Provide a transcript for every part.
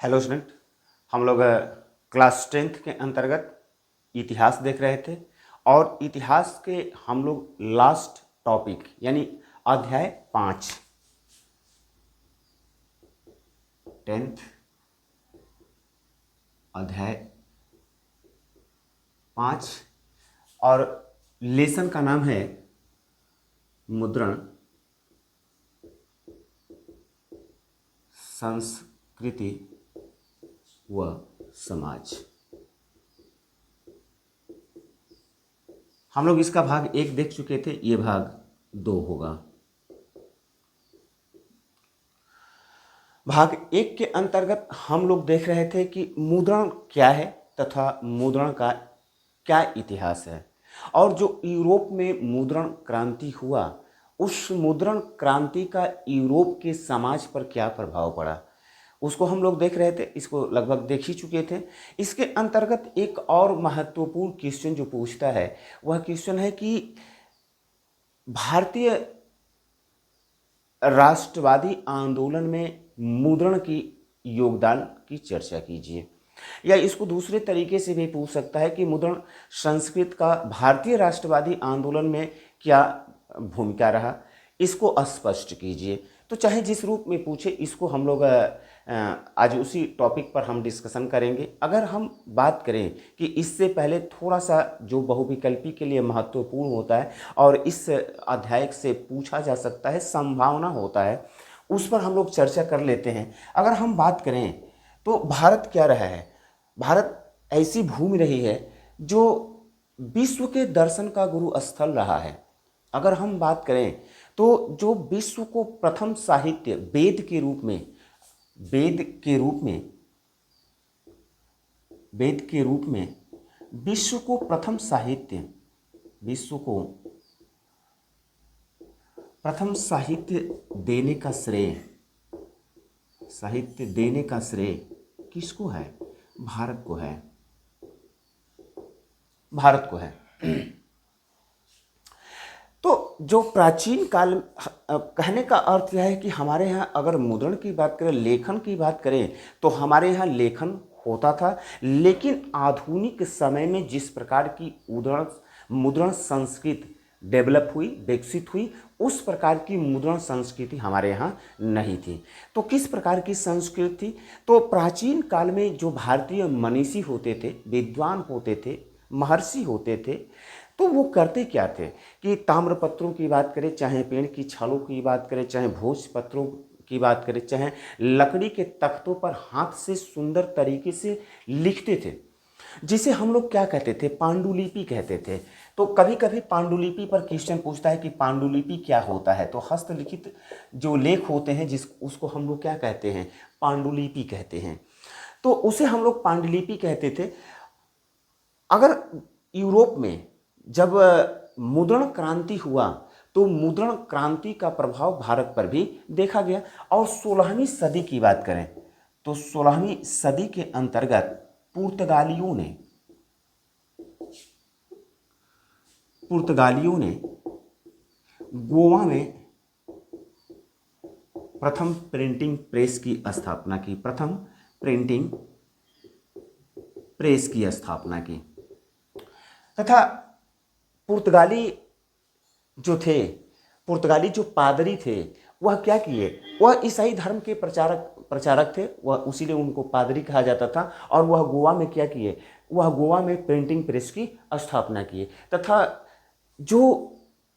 Hello student. हम लोग class 10th के अंतर्गत इतिहास देख रहे थे और इतिहास के हम लोग लास्ट टॉपिक यानी अध्याय 5 10th अध्याय 5 और लेसन का नाम है मुद्रण, संस्कृति व समाज। हम लोग इसका भाग 1 देख चुके थे, ये भाग 2 होगा। भाग 1 के अंतर्गत हम लोग देख रहे थे कि मुद्रण क्या है तथा मुद्रण का क्या इतिहास है और जो यूरोप में मुद्रण क्रांति हुआ उस मुद्रण क्रांति का यूरोप के समाज पर क्या प्रभाव पड़ा उसको हम लोग देख रहे थे। इसको लगभग देख ही चुके थे। इसके अंतर्गत एक और महत्वपूर्ण क्वेश्चन जो पूछता है वह क्वेश्चन है कि भारतीय राष्ट्रवादी आंदोलन में मुद्रण की योगदान की चर्चा कीजिए, या इसको दूसरे तरीके से भी पूछ सकता है कि मुद्रण संस्कृत का भारतीय राष्ट्रवादी आंदोलन में क्या भूमिका रहा, इसको स्पष्ट कीजिए। तो चाहे जिस रूप में पूछे इसको हम लोग आज उसी टॉपिक पर हम डिस्कशन करेंगे। अगर हम बात करें कि इससे पहले थोड़ा सा जो बहुविकल्पी के लिए महत्वपूर्ण होता है और इस अध्याय से पूछा जा सकता है, संभावना होता है, उस पर हम लोग चर्चा कर लेते हैं। अगर हम बात करें तो भारत क्या रहा है? भारत ऐसी भूमि रही है जो विश्व के दर्शन का गुरु स्थल रहा है। अगर हम बात करें तो जो विश्व को प्रथम साहित्य वेद के रूप में विश्व को प्रथम साहित्य देने का श्रेय किसको है? भारत को है। तो जो प्राचीन काल, कहने का अर्थ यह है कि हमारे यहाँ अगर मुद्रण की बात करें, लेखन की बात करें, तो हमारे यहाँ लेखन होता था, लेकिन आधुनिक समय में जिस प्रकार की मुद्रण संस्कृति डेवलप हुई, विकसित हुई, उस प्रकार की मुद्रण संस्कृति हमारे यहाँ नहीं थी। तो किस प्रकार की संस्कृति थी? तो प्राचीन काल में जो भारतीय मनीषी होते थे, विद्वान होते थे, महर्षि होते थे, तो वो करते क्या थे कि ताम्रपत्रों की बात करें, चाहे पेड़ की छालों की बात करें, चाहे भोजपत्रों की बात करें, चाहे लकड़ी के तख्तों पर हाथ से सुंदर तरीके से लिखते थे, जिसे हम लोग क्या कहते थे? पांडुलिपि कहते थे। तो कभी कभी पांडुलिपि पर क्वेश्चन पूछता है कि पांडुलिपि क्या होता है? तो हस्तलिखित जो लेख होते हैं उसको हम लोग क्या कहते हैं? पांडुलिपि कहते हैं। तो उसे हम लोग पांडुलिपि कहते थे। अगर यूरोप में जब मुद्रण क्रांति हुआ तो मुद्रण क्रांति का प्रभाव भारत पर भी देखा गया। और 16वीं सदी की बात करें तो 16वीं सदी के अंतर्गत पुर्तगालियों ने गोवा में प्रथम प्रिंटिंग प्रेस की स्थापना की तथा पुर्तगाली जो पादरी थे वह क्या किए? वह ईसाई धर्म के प्रचारक थे, वह उसीलिए उनको पादरी कहा जाता था। और वह गोवा में क्या किए? वह गोवा में प्रिंटिंग प्रेस की स्थापना किए तथा जो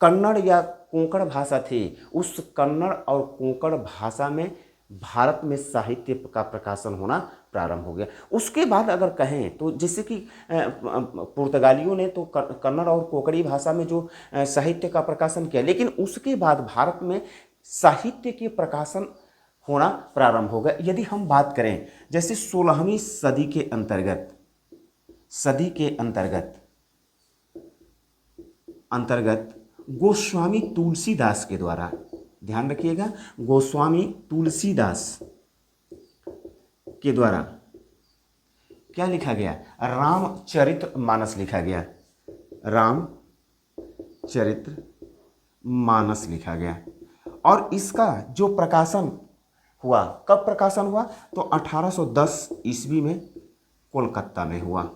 कन्नड़ या कोंकण भाषा थी, उस कन्नड़ और कोंकण भाषा में भारत में साहित्य का प्रकाशन होना प्रारंभ हो गया। उसके बाद अगर कहें तो जैसे कि पुर्तगालियों ने तो कन्नड़ और कोंकणी भाषा में जो साहित्य का प्रकाशन किया, लेकिन उसके बाद भारत में साहित्य के प्रकाशन होना प्रारंभ हो गया। यदि हम बात करें जैसे 16वीं सदी के अंतर्गत गोस्वामी तुलसीदास के द्वारा, ध्यान रखिएगा, गोस्वामी तुलसीदास के द्वारा क्या लिखा गया? रामचरितमानस लिखा गया। रामचरितमानस लिखा गया और इसका जो प्रकाशन हुआ। कब प्रकाशन हुआ? तो 1810 ईस्वी में कोलकाता में हुआ।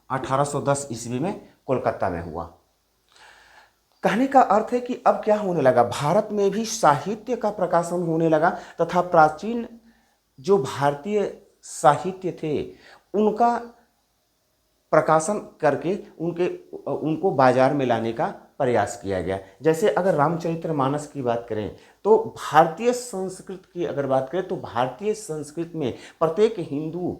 1810 ईस्वी में कोलकाता में हुआ। कहने का अर्थ है कि अब क्या होने लगा, भारत में भी साहित्य का प्रकाशन होने लगा तथा प्राचीन जो भारतीय साहित्य थे उनका प्रकाशन करके उनको बाजार में लाने का प्रयास किया गया। जैसे अगर रामचरितमानस की बात करें तो भारतीय संस्कृत की अगर बात करें तो भारतीय संस्कृत में प्रत्येक हिंदू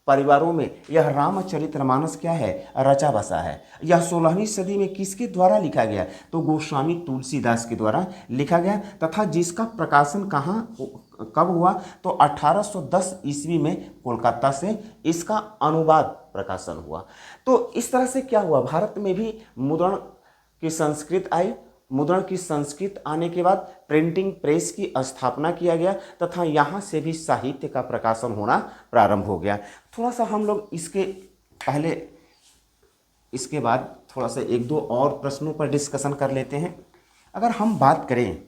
परिवारों में यह रामचरितमानस क्या है, रचा बसा है। यह 16वीं सदी में किसके द्वारा लिखा गया? तो गोस्वामी तुलसीदास के द्वारा लिखा गया तथा जिसका प्रकाशन कहाँ कब हुआ? तो 1810 ईस्वी में कोलकाता से इसका अनुवाद प्रकाशन हुआ। तो इस तरह से क्या हुआ, भारत में भी मुद्रण की संस्कृत आई। मुद्रण की संस्कृत आने के बाद प्रिंटिंग प्रेस की स्थापना किया गया तथा यहाँ से भी साहित्य का प्रकाशन होना प्रारंभ हो गया। थोड़ा सा हम लोग इसके बाद थोड़ा सा एक दो और प्रश्नों पर डिस्कशन कर लेते हैं। अगर हम बात करें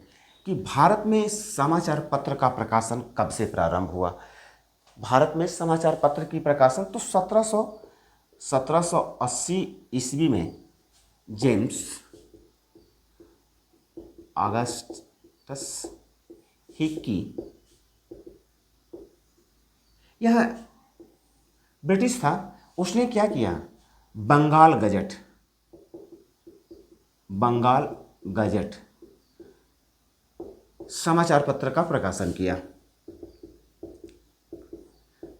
कि भारत में समाचार पत्र का प्रकाशन कब से प्रारंभ हुआ? भारत में समाचार पत्र की प्रकाशन तो 1780 ईस्वी में जेम्स ऑगस्टस हिक्की, यह ब्रिटिश था, उसने क्या किया, बंगाल गजट समाचार पत्र का प्रकाशन किया।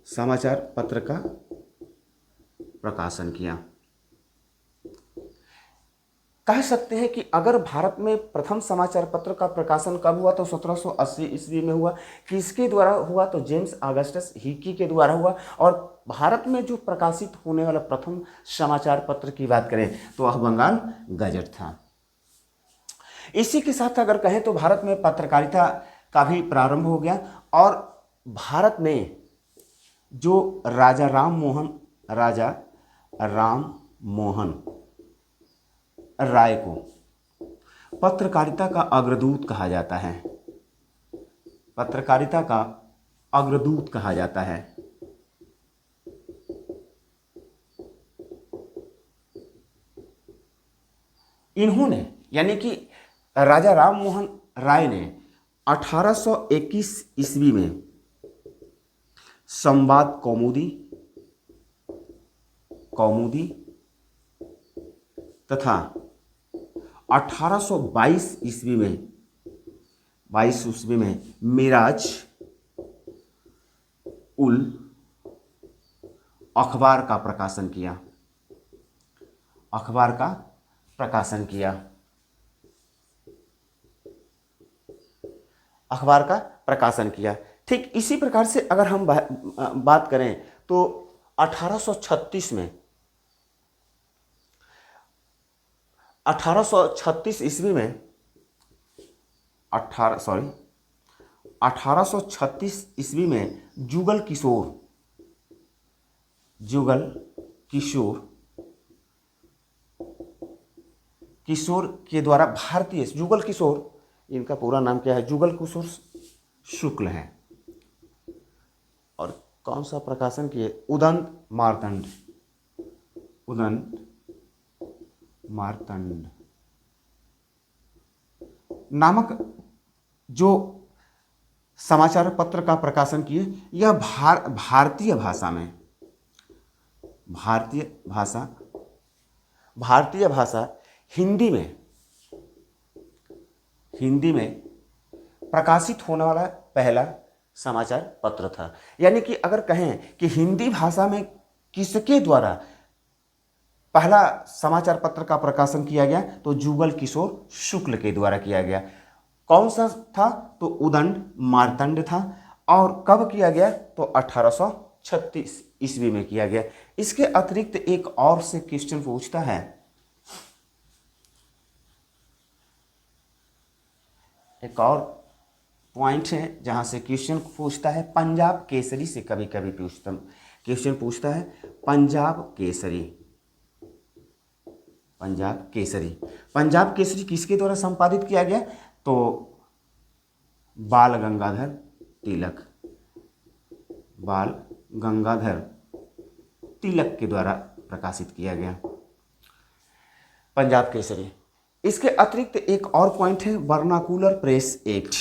समाचार पत्र का प्रकाशन किया। कह सकते हैं कि अगर भारत में प्रथम समाचार पत्र का प्रकाशन कब हुआ तो 1780 ईस्वी में हुआ। किसके द्वारा हुआ? तो जेम्स ऑगस्टस हिक्की के द्वारा हुआ। और भारत में जो प्रकाशित होने वाला प्रथम समाचार पत्र की बात करें तो वह बंगाल गजट था। इसी के साथ अगर कहें तो भारत में पत्रकारिता का भी प्रारंभ हो गया और भारत में जो राजा राम मोहन राय को पत्रकारिता का अग्रदूत कहा जाता है। पत्रकारिता का अग्रदूत कहा जाता है। इन्होंने यानी कि राजा राम मोहन राय ने 1821 ईस्वी में संवाद कौमुदी तथा 1822 ईस्वी में मिराज उल अखबार का प्रकाशन किया। ठीक इसी प्रकार से अगर हम बात करें तो 1836 ईस्वी में 1836 ईस्वी में जुगल किशोर के द्वारा भारतीय जुगल किशोर, इनका पूरा नाम क्या है, जुगल किशोर शुक्ल है। और कौन सा प्रकाशन किए? उदंत मार्तंड नामक जो समाचार पत्र का प्रकाशन किए। यह भारतीय भाषा हिंदी में प्रकाशित होने वाला पहला समाचार पत्र था। यानी कि अगर कहें कि हिंदी भाषा में किसके द्वारा पहला समाचार पत्र का प्रकाशन किया गया तो जुगल किशोर शुक्ल के द्वारा किया गया। कौन सा था? तो उदंड मार्तंड था। और कब किया गया? तो 1836 ईस्वी में किया गया। इसके अतिरिक्त एक और से क्वेश्चन पूछता है, एक और पॉइंट है जहां से क्वेश्चन पूछता है, पंजाब केसरी से कभी कभी क्वेश्चन पूछता है। पंजाब केसरी किसके द्वारा संपादित किया गया? तो बाल गंगाधर तिलक, बाल गंगाधर तिलक के द्वारा प्रकाशित किया गया। पंजाब केसरी। इसके अतिरिक्त एक और पॉइंट है vernacular press act.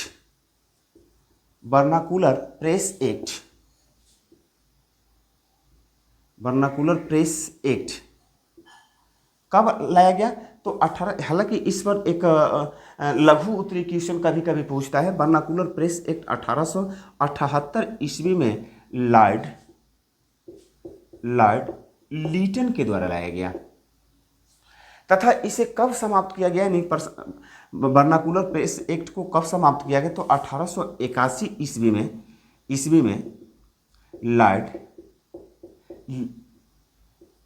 Vernacular press act, vernacular press act कब लाया गया? तो 18, हालांकि इस पर एक लघु उत्तरीय क्वेश्चन कभी कभी पूछता है। वर्नाकुलर प्रेस एक्ट 1878 ईस्वी में लॉर्ड लीटन के द्वारा लाया गया तथा इसे कब समाप्त किया गया, यानी वर्नाकुलर प्रेस एक्ट को कब समाप्त किया गया? तो 1881 ईस्वी में लॉर्ड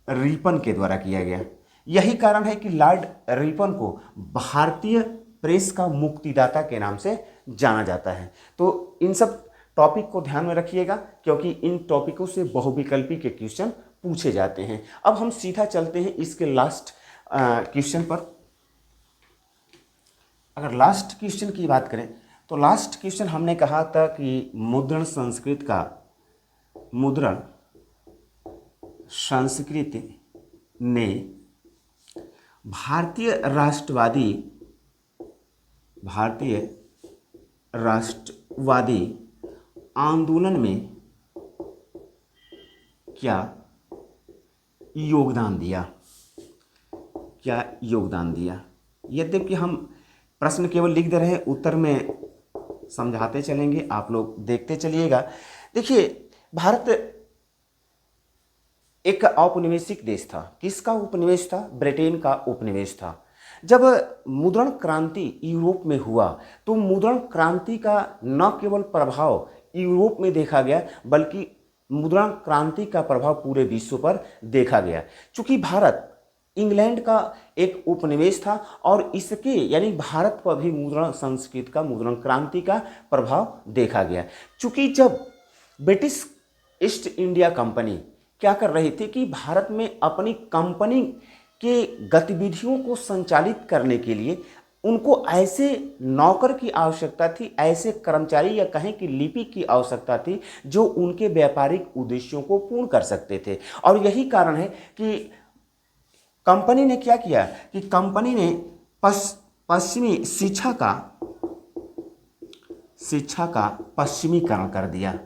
रिपन के द्वारा किया गया। यही कारण है कि लॉर्ड रिपन को भारतीय प्रेस का मुक्तिदाता के नाम से जाना जाता है। तो इन सब टॉपिक को ध्यान में रखिएगा, क्योंकि इन टॉपिकों से बहुविकल्पी के क्वेश्चन पूछे जाते हैं। अब हम सीधा चलते हैं इसके लास्ट क्वेश्चन पर। अगर लास्ट क्वेश्चन की बात करें तो लास्ट क्वेश्चन हमने कहा था कि मुद्रण संस्कृत ने भारतीय राष्ट्रवादी आंदोलन में क्या योगदान दिया? यद्यपि हम प्रश्न केवल लिख दे रहे हैं, उत्तर में समझाते चलेंगे, आप लोग देखते चलिएगा। देखिए, भारत एक औपनिवेशिक देश था। किसका उपनिवेश था? ब्रिटेन का उपनिवेश था। जब मुद्रण क्रांति यूरोप में हुआ तो मुद्रण क्रांति का न केवल प्रभाव यूरोप में देखा गया, बल्कि मुद्रण क्रांति का प्रभाव पूरे विश्व पर देखा गया। चूंकि भारत इंग्लैंड का एक उपनिवेश था और इसके यानी भारत पर भी मुद्रण संस्कृत का, मुद्रण क्रांति का प्रभाव देखा गया। चूंकि जब ब्रिटिश ईस्ट इंडिया कंपनी क्या कर रही थी कि भारत में अपनी कंपनी के गतिविधियों को संचालित करने के लिए उनको ऐसे नौकर की आवश्यकता थी, ऐसे कर्मचारी या कहें कि लिपिक की आवश्यकता थी जो उनके व्यापारिक उद्देश्यों को पूर्ण कर सकते थे। और यही कारण है कि कंपनी ने क्या किया कि कंपनी ने पश्चिमी शिक्षा का पश्चिमीकरण कर दिया,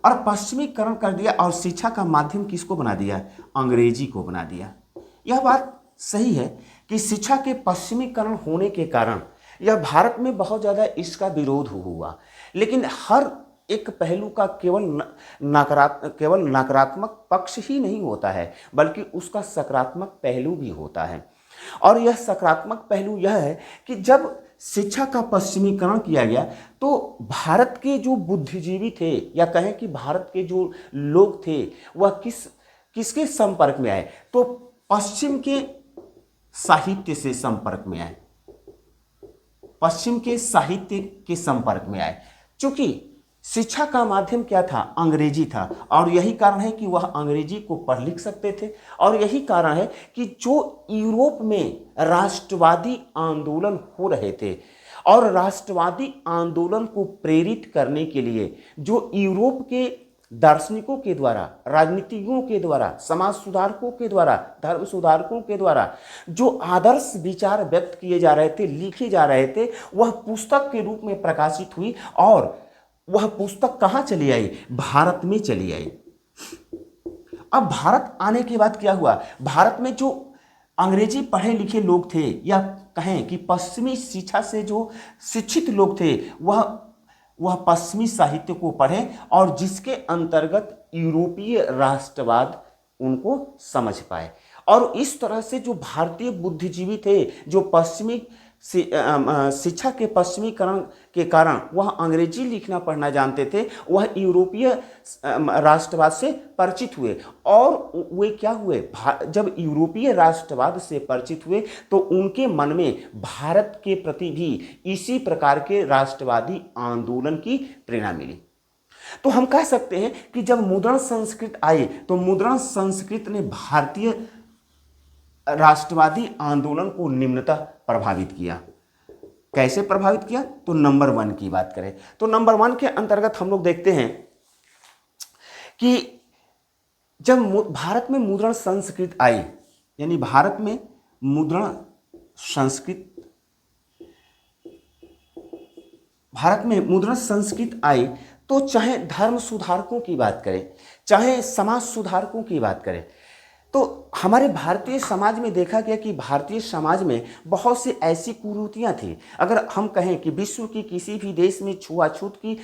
और पश्चिमीकरण कर दिया और शिक्षा का माध्यम किसको बना दिया? अंग्रेजी को बना दिया। यह बात सही है कि शिक्षा के पश्चिमीकरण होने के कारण यह भारत में बहुत ज़्यादा इसका विरोध हुआ, लेकिन हर एक पहलू का केवल नकारात्मक पक्ष ही नहीं होता है, बल्कि उसका सकारात्मक पहलू भी होता है। और यह सकारात्मक पहलू यह है कि जब शिक्षा का पश्चिमीकरण किया गया तो भारत के जो बुद्धिजीवी थे या कहें कि भारत के जो लोग थे वह किसके संपर्क में आए? तो पश्चिम के साहित्य से संपर्क में आए, पश्चिम के साहित्य के संपर्क में आए। चूंकि शिक्षा का माध्यम क्या था? अंग्रेजी था, और यही कारण है कि वह अंग्रेजी को पढ़ लिख सकते थे। और यही कारण है कि जो यूरोप में राष्ट्रवादी आंदोलन हो रहे थे और राष्ट्रवादी आंदोलन को प्रेरित करने के लिए जो यूरोप के दार्शनिकों के द्वारा, राजनीतिज्ञों के द्वारा, समाज सुधारकों के द्वारा, धर्म सुधारकों के द्वारा जो आदर्श विचार व्यक्त किए जा रहे थे, लिखे जा रहे थे, वह पुस्तक के रूप में प्रकाशित हुई। और वह पुस्तक कहाँ चली आई? भारत में चली आई। अब भारत आने के बाद क्या हुआ? भारत में जो अंग्रेजी पढ़े लिखे लोग थे या कहें कि पश्चिमी शिक्षा से जो शिक्षित लोग थे वह पश्चिमी साहित्य को पढ़े और जिसके अंतर्गत यूरोपीय राष्ट्रवाद उनको समझ पाए। और इस तरह से जो भारतीय बुद्धिजीवी थे जो पश्चिमी शिक्षा के पश्चिमीकरण के कारण वह अंग्रेजी लिखना पढ़ना जानते थे, वह यूरोपीय राष्ट्रवाद से परिचित हुए। और वे क्या हुए? जब यूरोपीय राष्ट्रवाद से परिचित हुए तो उनके मन में भारत के प्रति भी इसी प्रकार के राष्ट्रवादी आंदोलन की प्रेरणा मिली। तो हम कह सकते हैं कि जब मुद्रण संस्कृत आई तो मुद्रण संस्कृत ने भारतीय राष्ट्रवादी आंदोलन को निम्नतः प्रभावित किया। कैसे प्रभावित किया? तो नंबर वन की बात करें तो नंबर वन के अंतर्गत हम लोग देखते हैं कि जब भारत में मुद्रण संस्कृत आई, यानी भारत में मुद्रण संस्कृत भारत में मुद्रण संस्कृत आई, तो चाहे धर्म सुधारकों की बात करें, चाहे समाज सुधारकों की बात करें, तो हमारे भारतीय समाज में देखा गया कि भारतीय समाज में बहुत सी ऐसी कुरीतियाँ थी। अगर हम कहें कि विश्व की किसी भी देश में छुआछूत की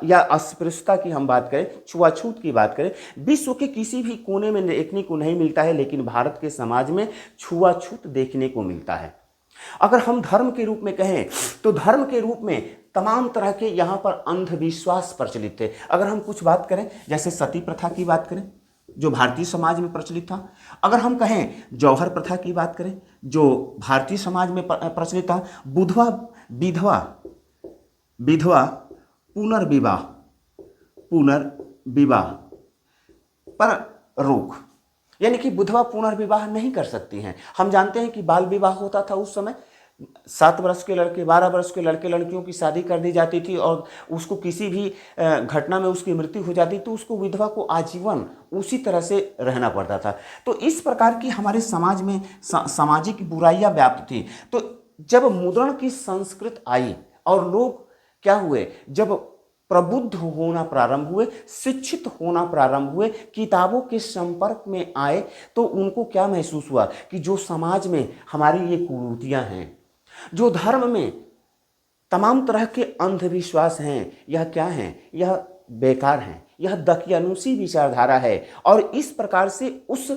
या अस्पृश्यता की हम बात करें, छुआछूत की बात करें, विश्व के किसी भी कोने में देखने को नहीं मिलता है, लेकिन भारत के समाज में छुआछूत देखने को मिलता है। अगर हम धर्म के रूप में कहें तो धर्म के रूप में तमाम तरह के यहाँ पर अंधविश्वास प्रचलित थे। अगर हम कुछ बात करें, जैसे सती प्रथा की बात करें जो भारतीय समाज में प्रचलित था, अगर हम कहें जौहर प्रथा की बात करें जो भारतीय समाज में प्रचलित था, विधवा विधवा विधवा पुनर्विवाह पुनर्विवाह पर रोक, यानी कि विधवा पुनर्विवाह नहीं कर सकती हैं। हम जानते हैं कि बाल विवाह होता था उस समय, 7 वर्ष के लड़के 12 वर्ष के लड़के लड़कियों की शादी कर दी जाती थी और उसको किसी भी घटना में उसकी मृत्यु हो जाती तो उसको विधवा को आजीवन उसी तरह से रहना पड़ता था। तो इस प्रकार की हमारे समाज में सामाजिक बुराइयां व्याप्त थी। तो जब मुद्रण की संस्कृत आई और लोग क्या हुए, जब प्रबुद्ध होना प्रारंभ हुए, शिक्षित होना प्रारंभ हुए, किताबों के संपर्क में आए, तो उनको क्या महसूस हुआ कि जो समाज में हमारी ये कुरीतियां हैं, जो धर्म में तमाम तरह के अंधविश्वास हैं, यह क्या हैं? यह बेकार हैं, यह दकियानूसी विचारधारा है। और इस प्रकार से उस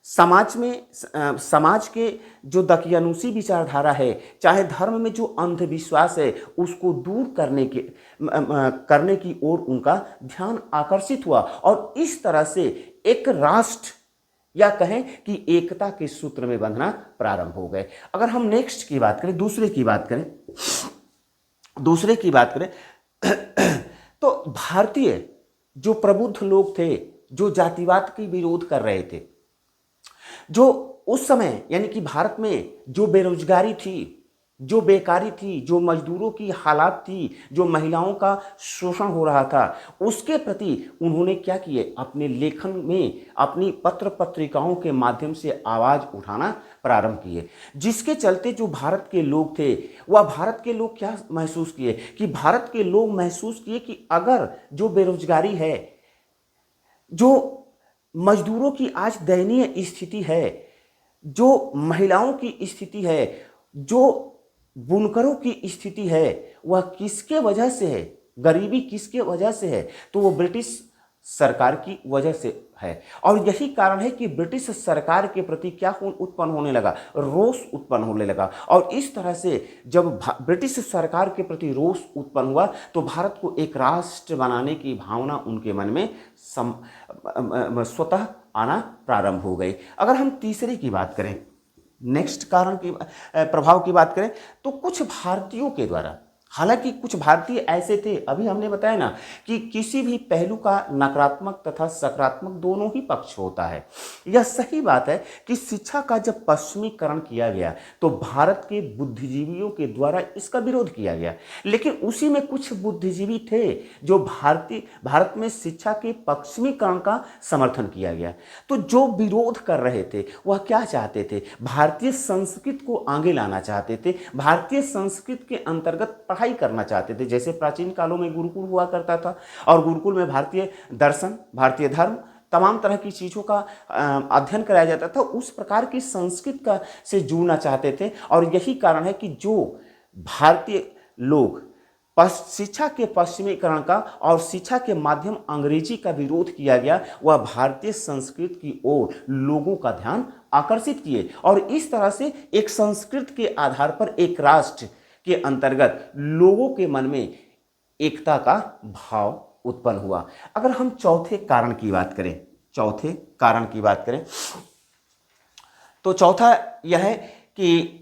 समाज में समाज के जो दकियानूसी विचारधारा है, चाहे धर्म में जो अंधविश्वास है, उसको दूर करने की ओर उनका ध्यान आकर्षित हुआ और इस तरह से एक राष्ट्र या कहें कि एकता के सूत्र में बंधना प्रारंभ हो गए। अगर हम नेक्स्ट की बात करें, दूसरे की बात करें तो भारतीय जो प्रबुद्ध लोग थे, जो जातिवाद की विरोध कर रहे थे, जो उस समय यानी कि भारत में जो बेरोजगारी थी, जो बेकारी थी, जो मजदूरों की हालात थी, जो महिलाओं का शोषण हो रहा था, उसके प्रति उन्होंने क्या किए, अपने लेखन में अपनी पत्र पत्रिकाओं के माध्यम से आवाज उठाना प्रारंभ किए, जिसके चलते जो भारत के लोग थे, वह भारत के लोग क्या महसूस किए कि भारत के लोग महसूस किए कि अगर जो बेरोजगारी है, जो मजदूरों की आज दयनीय स्थिति है, जो महिलाओं की स्थिति है, जो बुनकरों की स्थिति है, वह किसके वजह से है, गरीबी किसके वजह से है, तो वो ब्रिटिश सरकार की वजह से है। और यही कारण है कि ब्रिटिश सरकार के प्रति क्या उत्पन्न होने लगा, रोष उत्पन्न होने लगा। और इस तरह से जब ब्रिटिश सरकार के प्रति रोष उत्पन्न हुआ तो भारत को एक राष्ट्र बनाने की भावना उनके मन में स्वतः आना प्रारंभ हो गई। अगर हम तीसरे की बात करें, नेक्स्ट कारण की प्रभाव की बात करें, तो कुछ भारतीयों के द्वारा, हालांकि कुछ भारतीय ऐसे थे, अभी हमने बताया ना कि किसी भी पहलू का नकारात्मक तथा सकारात्मक दोनों ही पक्ष होता है। यह सही बात है कि शिक्षा का जब पश्चिमीकरण किया गया तो भारत के बुद्धिजीवियों के द्वारा इसका विरोध किया गया, लेकिन उसी में कुछ बुद्धिजीवी थे जो भारत में शिक्षा के पश्चिमीकरण का समर्थन किया गया। तो जो विरोध कर रहे थे वह क्या चाहते थे, भारतीय संस्कृति को आगे लाना चाहते थे, भारतीय संस्कृति के अंतर्गत पढ़ाई करना चाहते थे। जैसे प्राचीन कालों में गुरुकुल हुआ करता था और गुरुकुल में भारतीय दर्शन, भारतीय धर्म, तमाम तरह की चीज़ों का अध्ययन कराया जाता था, उस प्रकार की संस्कृति का से जुड़ना चाहते थे। और यही कारण है कि जो भारतीय लोग शिक्षा के पश्चिमीकरण का और शिक्षा के माध्यम अंग्रेजी का विरोध किया गया, वह भारतीय संस्कृति की ओर लोगों का ध्यान आकर्षित किए और इस तरह से एक संस्कृति के आधार पर एक राष्ट्र के अंतर्गत लोगों के मन में एकता का भाव उत्पन्न हुआ। अगर हम चौथे कारण की बात करें तो चौथा यह है कि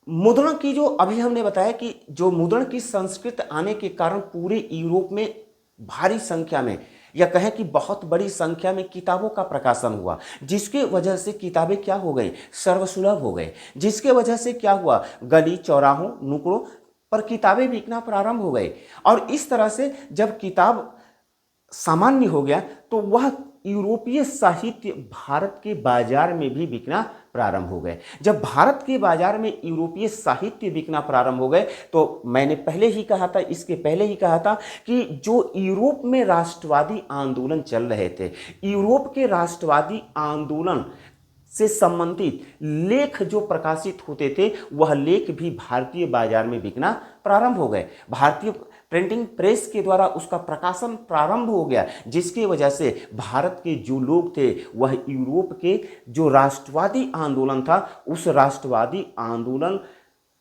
मुद्रण की, जो अभी हमने बताया कि जो मुद्रण की संस्कृति आने के कारण पूरे यूरोप में भारी संख्या में या कहें कि बहुत बड़ी संख्या में किताबों का प्रकाशन हुआ, जिसके वजह से किताबें क्या हो गई, सर्वसुलभ हो गए, जिसके वजह से क्या हुआ, गली चौराहों नुक्कड़ों पर किताबें बिकना प्रारंभ हो गई। और इस तरह से जब किताब सामान्य हो गया तो वह यूरोपीय साहित्य भारत के बाजार में भी बिकना प्रारंभ हो गए। जब भारत के बाजार में यूरोपीय साहित्य बिकना प्रारंभ हो गए तो मैंने पहले ही कहा था, इसके पहले ही कहा था कि जो यूरोप में राष्ट्रवादी आंदोलन चल रहे थे, यूरोप के राष्ट्रवादी आंदोलन से संबंधित लेख जो प्रकाशित होते थे वह लेख भी भारतीय बाजार में बिकना प्रारंभ हो गए। भारतीय प्रिंटिंग प्रेस के द्वारा उसका प्रकाशन प्रारंभ हो गया, जिसकी वजह से भारत के जो लोग थे वह यूरोप के जो राष्ट्रवादी आंदोलन था उस राष्ट्रवादी आंदोलन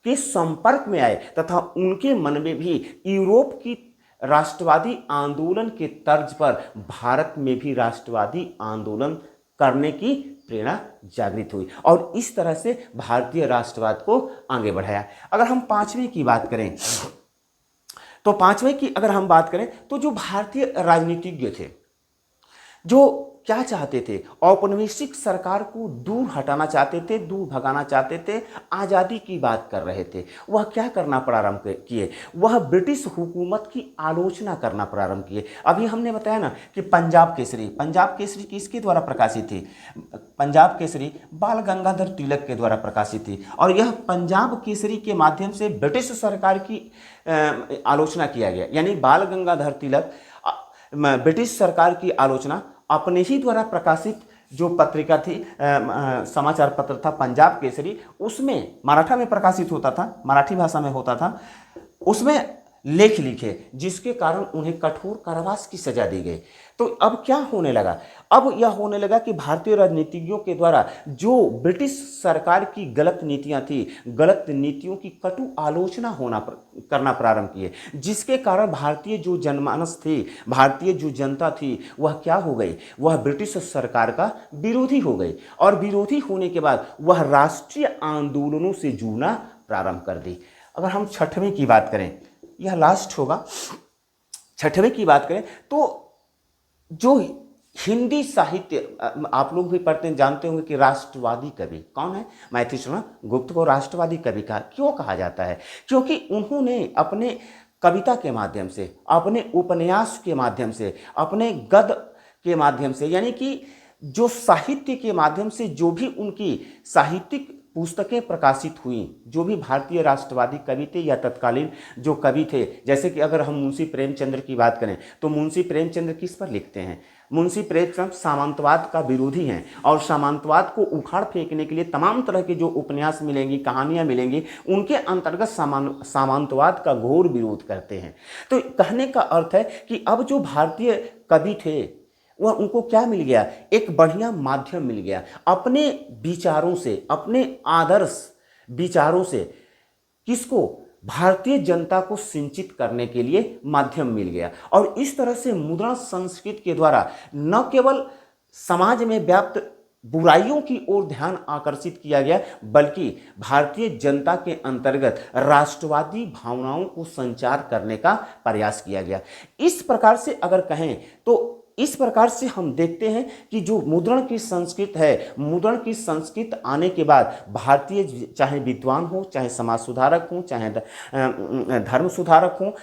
के संपर्क में आए तथा उनके मन में भी यूरोप की राष्ट्रवादी आंदोलन के तर्ज पर भारत में भी राष्ट्रवादी आंदोलन करने की प्रेरणा जागृत हुई और इस तरह से भारतीय राष्ट्रवाद को आगे बढ़ाया। अगर हम पांचवें की बात करें तो पांचवें की अगर हम बात करें तो जो भारतीय राजनीतिज्ञ थे जो क्या चाहते थे, औपनिवेशिक सरकार को दूर हटाना चाहते थे, दूर भगाना चाहते थे, आज़ादी की बात कर रहे थे, वह क्या करना प्रारंभ किए, वह ब्रिटिश हुकूमत की आलोचना करना प्रारंभ किए। अभी हमने बताया ना कि पंजाब केसरी किसके द्वारा प्रकाशित थी, पंजाब केसरी बाल गंगाधर तिलक के द्वारा प्रकाशित थी और यह पंजाब केसरी के माध्यम से ब्रिटिश सरकार की आलोचना किया गया। यानी बाल गंगाधर तिलक ब्रिटिश सरकार की आलोचना अपने ही द्वारा प्रकाशित जो पत्रिका थी, समाचार पत्र था पंजाब केसरी, उसमें मराठा में प्रकाशित होता था, मराठी भाषा में होता था, उसमें लेख लिखे जिसके कारण उन्हें कठोर कारावास की सजा दी गई। तो अब क्या होने लगा, अब यह होने लगा कि भारतीय राजनीतिज्ञों के द्वारा जो ब्रिटिश सरकार की गलत नीतियां थी, गलत नीतियों की कटु आलोचना करना प्रारंभ किए, जिसके कारण भारतीय जो जनमानस थी, भारतीय जो जनता थी वह क्या हो गई, वह ब्रिटिश सरकार का विरोधी हो गई और विरोधी होने के बाद वह राष्ट्रीय आंदोलनों से जुड़ना प्रारंभ कर दी। अगर हम छठवें की बात करें, यह लास्ट होगा, छठवें की बात करें तो जो हिंदी साहित्य आप लोग भी पढ़ते हैं, जानते होंगे कि राष्ट्रवादी कवि कौन है, मैथिलीशरण गुप्त को राष्ट्रवादी कवि का क्यों कहा जाता है, क्योंकि उन्होंने अपने कविता के माध्यम से, अपने उपन्यास के माध्यम से, अपने गद्य के माध्यम से, यानी कि जो साहित्य के माध्यम से जो भी उनकी साहित्यिक पुस्तकें प्रकाशित हुई, जो भी भारतीय राष्ट्रवादी कवि थे या तत्कालीन जो कवि थे, जैसे कि अगर हम मुंशी प्रेमचंद्र की बात करें तो मुंशी प्रेमचंद्र किस पर लिखते हैं, मुंशी प्रेमचंद्र सामंतवाद का विरोधी हैं और सामंतवाद को उखाड़ फेंकने के लिए तमाम तरह के जो उपन्यास मिलेंगी, कहानियां मिलेंगी, उनके अंतर्गत सामंतवाद का घोर विरोध करते हैं। तो कहने का अर्थ है कि अब जो भारतीय कवि थे वह उनको क्या मिल गया, एक बढ़िया माध्यम मिल गया, अपने विचारों से, अपने आदर्श विचारों से किसको, भारतीय जनता को सिंचित करने के लिए माध्यम मिल गया। और इस तरह से मुद्रण संस्कृति के द्वारा न केवल समाज में व्याप्त बुराइयों की ओर ध्यान आकर्षित किया गया, बल्कि भारतीय जनता के अंतर्गत राष्ट्रवादी भावनाओं को संचार करने का प्रयास किया गया। इस प्रकार से अगर कहें तो इस प्रकार से हम देखते हैं कि जो मुद्रण की संस्कृति है, मुद्रण की संस्कृति आने के बाद भारतीय चाहे विद्वान हो, चाहे समाज सुधारक हो, चाहे धर्म सुधारक हो,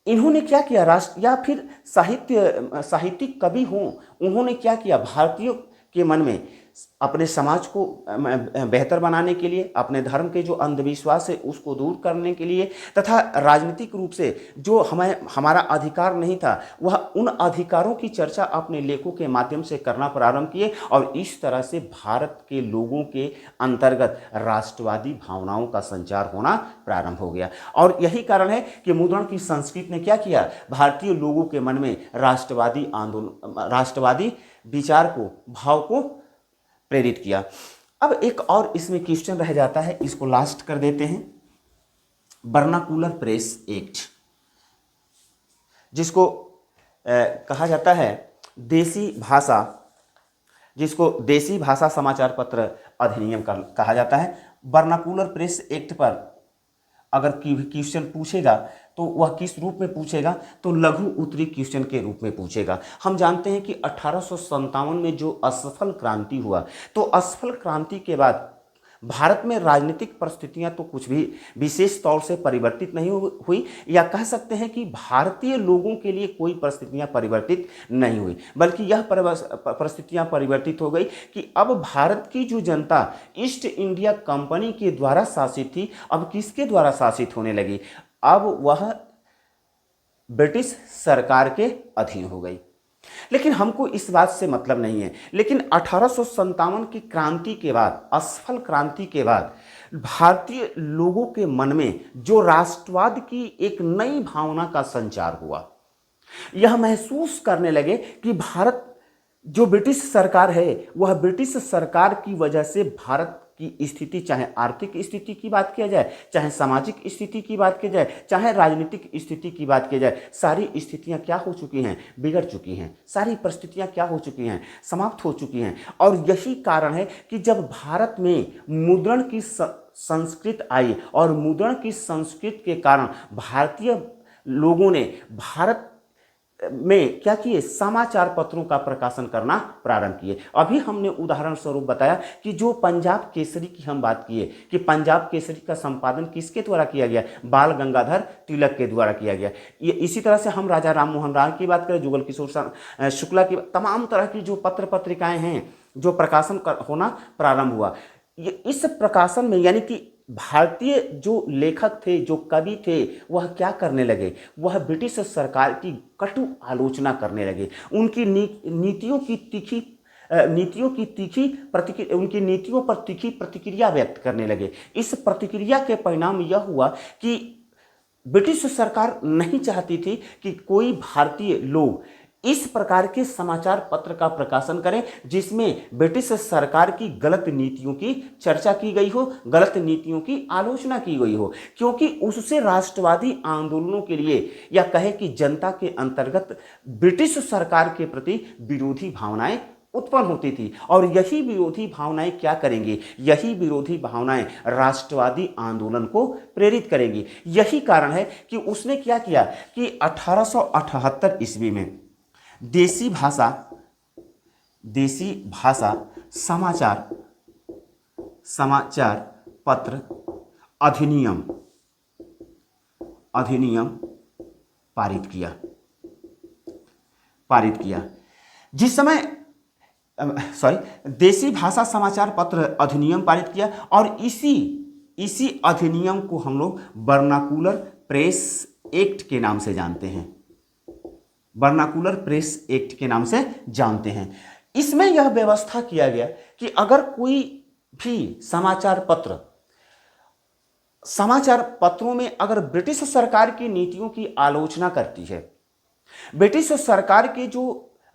इन्होंने क्या किया, राष्ट्र या फिर साहित्यिक कवि हो, उन्होंने क्या किया, भारतीयों के मन में अपने समाज को बेहतर बनाने के लिए, अपने धर्म के जो अंधविश्वास है उसको दूर करने के लिए तथा राजनीतिक रूप से जो हमारा अधिकार नहीं था वह उन अधिकारों की चर्चा अपने लेखों के माध्यम से करना प्रारंभ किए और इस तरह से भारत के लोगों के अंतर्गत राष्ट्रवादी भावनाओं का संचार होना प्रारंभ हो गया। और यही कारण है कि मुद्रण की संस्कृति ने क्या किया, भारतीय लोगों के मन में राष्ट्रवादी आंदोलन, राष्ट्रवादी विचार को, भाव को प्रेरित किया। अब एक और इसमें क्वेश्चन रह जाता है, इसको लास्ट कर देते हैं। वर्नाकुलर प्रेस एक्ट, जिसको कहा जाता है देसी भाषा, जिसको देसी भाषा समाचार पत्र अधिनियम कहा जाता है। वर्नाकुलर प्रेस एक्ट पर अगर क्वेश्चन पूछेगा तो वह किस रूप में पूछेगा, तो लघु उत्तरी क्वेश्चन के रूप में पूछेगा। हम जानते हैं कि 1857 में जो असफल क्रांति हुआ, तो असफल क्रांति के बाद भारत में राजनीतिक परिस्थितियां तो कुछ भी विशेष तौर से परिवर्तित नहीं हुई, या कह सकते हैं कि भारतीय लोगों के लिए कोई परिस्थितियां परिवर्तित नहीं हुई, बल्कि यह परिस्थितियां परिवर्तित हो गई कि अब भारत की जो जनता ईस्ट इंडिया कंपनी के द्वारा शासित थी, अब किसके द्वारा शासित होने लगी, अब वह ब्रिटिश सरकार के अधीन हो गई। लेकिन हमको इस बात से मतलब नहीं है। लेकिन 1857 की क्रांति के बाद, असफल क्रांति के बाद, भारतीय लोगों के मन में जो राष्ट्रवाद की एक नई भावना का संचार हुआ, यह महसूस करने लगे कि भारत जो ब्रिटिश सरकार है, वह ब्रिटिश सरकार की वजह से भारत की स्थिति, चाहे आर्थिक स्थिति की बात किया जाए, चाहे सामाजिक स्थिति की बात की जाए, चाहे राजनीतिक स्थिति की बात की जाए, सारी स्थितियां क्या हो चुकी हैं, बिगड़ चुकी हैं। सारी परिस्थितियां क्या हो चुकी हैं, समाप्त हो चुकी हैं। और यही कारण है कि जब भारत में मुद्रण की संस्कृति आई, और मुद्रण की संस्कृति के कारण भारतीय लोगों ने भारत में क्या किए, समाचार पत्रों का प्रकाशन करना प्रारंभ किए। अभी हमने उदाहरण स्वरूप बताया कि जो पंजाब केसरी की हम बात किए कि पंजाब केसरी का संपादन किसके द्वारा किया गया, बाल गंगाधर तिलक के द्वारा किया गया। ये इसी तरह से हम राजा राम मोहन राय की बात करें, जुगल किशोर शुक्ला की, तमाम तरह की जो पत्र पत्रिकाएं हैं जो प्रकाशन होना प्रारंभ हुआ, ये इस प्रकाशन में यानी कि भारतीय जो लेखक थे, जो कवि थे, वह क्या करने लगे, वह ब्रिटिश सरकार की कटु आलोचना करने लगे। उनकी नीतियों की तीखी उनकी नीतियों पर तीखी प्रतिक्रिया व्यक्त करने लगे। इस प्रतिक्रिया के परिणाम यह हुआ कि ब्रिटिश सरकार नहीं चाहती थी कि कोई भारतीय लोग इस प्रकार के समाचार पत्र का प्रकाशन करें जिसमें ब्रिटिश सरकार की गलत नीतियों की चर्चा की गई हो, गलत नीतियों की आलोचना की गई हो, क्योंकि उससे राष्ट्रवादी आंदोलनों के लिए, या कहे कि जनता के अंतर्गत ब्रिटिश सरकार के प्रति विरोधी भावनाएं उत्पन्न होती थी। और यही विरोधी भावनाएं क्या करेंगी, यही विरोधी भावनाएं राष्ट्रवादी आंदोलन को प्रेरित करेंगी। यही कारण है कि उसने क्या किया कि 1878 ईस्वी में देसी भाषा समाचार पत्र अधिनियम पारित किया। जिस समय देसी भाषा समाचार पत्र अधिनियम पारित किया, और इसी अधिनियम को हम लोग वर्नाकुलर प्रेस एक्ट के नाम से जानते हैं। वर्नाकुलर प्रेस एक्ट के नाम से जानते हैं। इसमें यह व्यवस्था किया गया कि अगर कोई भी समाचार पत्रों में अगर ब्रिटिश सरकार की नीतियों की आलोचना करती है, ब्रिटिश सरकार की जो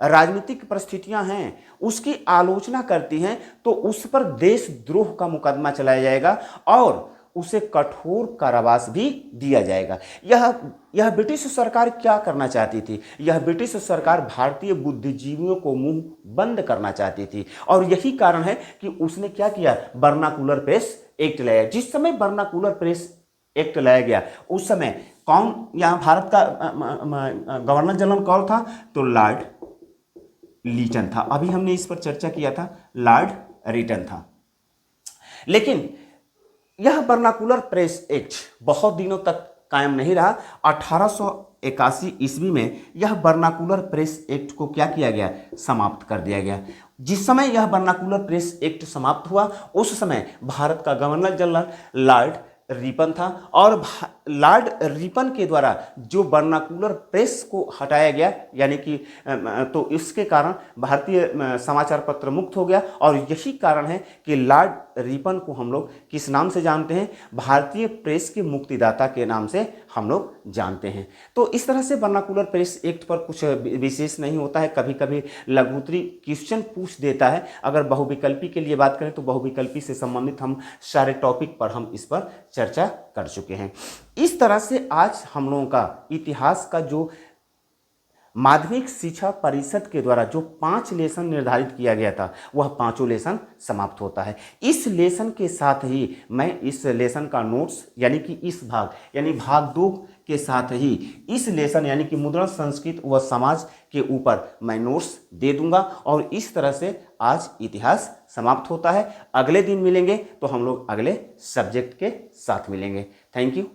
राजनीतिक परिस्थितियां हैं उसकी आलोचना करती हैं, तो उस पर देशद्रोह का मुकदमा चलाया जाएगा और उसे कठोर कारावास भी दिया जाएगा। यह ब्रिटिश सरकार क्या करना चाहती थी, यह ब्रिटिश सरकार भारतीय बुद्धिजीवियों को मुंह बंद करना चाहती थी। और यही कारण है कि उसने क्या किया, वर्नाकुलर प्रेस एक्ट लाया। जिस समय वर्नाकुलर प्रेस एक्ट लाया गया उस समय कौन यहाँ भारत का गवर्नर जनरल कौन था, तो लॉर्ड लीटन था। अभी हमने इस पर चर्चा किया था, लॉर्ड लीटन था। लेकिन यह वर्नाकुलर प्रेस एक्ट बहुत दिनों तक कायम नहीं रहा। 1881 ईस्वी में यह वर्नाकुलर प्रेस एक्ट को क्या किया गया, समाप्त कर दिया गया। जिस समय यह वर्नाकुलर प्रेस एक्ट समाप्त हुआ उस समय भारत का गवर्नर जनरल लॉर्ड रिपन था, और लॉर्ड रिपन के द्वारा जो वर्नाकुलर प्रेस को हटाया गया, यानी कि तो इसके कारण भारतीय समाचार पत्र मुक्त हो गया। और यही कारण है कि लॉर्ड रिपन को हम लोग किस नाम से जानते हैं, भारतीय प्रेस के मुक्तिदाता के नाम से हम लोग जानते हैं। तो इस तरह से वर्नाकुलर प्रेस एक्ट पर कुछ विशेष नहीं होता है। कभी कभी लघुत्तरी क्वेश्चन पूछ देता है। अगर बहुविकल्पी के लिए बात करें तो बहुविकल्पी से संबंधित हम सारे टॉपिक पर हम इस पर चर्चा कर चुके हैं। इस तरह से आज हम लोगों का इतिहास का जो माध्यमिक शिक्षा परिषद के द्वारा जो 5 लेसन निर्धारित किया गया था वह पांचों लेसन समाप्त होता है। इस लेसन के साथ ही मैं इस लेसन का नोट्स यानी कि इस भाग यानी भाग 2 के साथ ही इस लेसन यानी कि मुद्रण संस्कृत व समाज के ऊपर मैं नोट्स दे दूंगा और इस तरह से आज इतिहास समाप्त होता है। अगले दिन मिलेंगे तो हम लोग अगले सब्जेक्ट के साथ मिलेंगे। Thank you.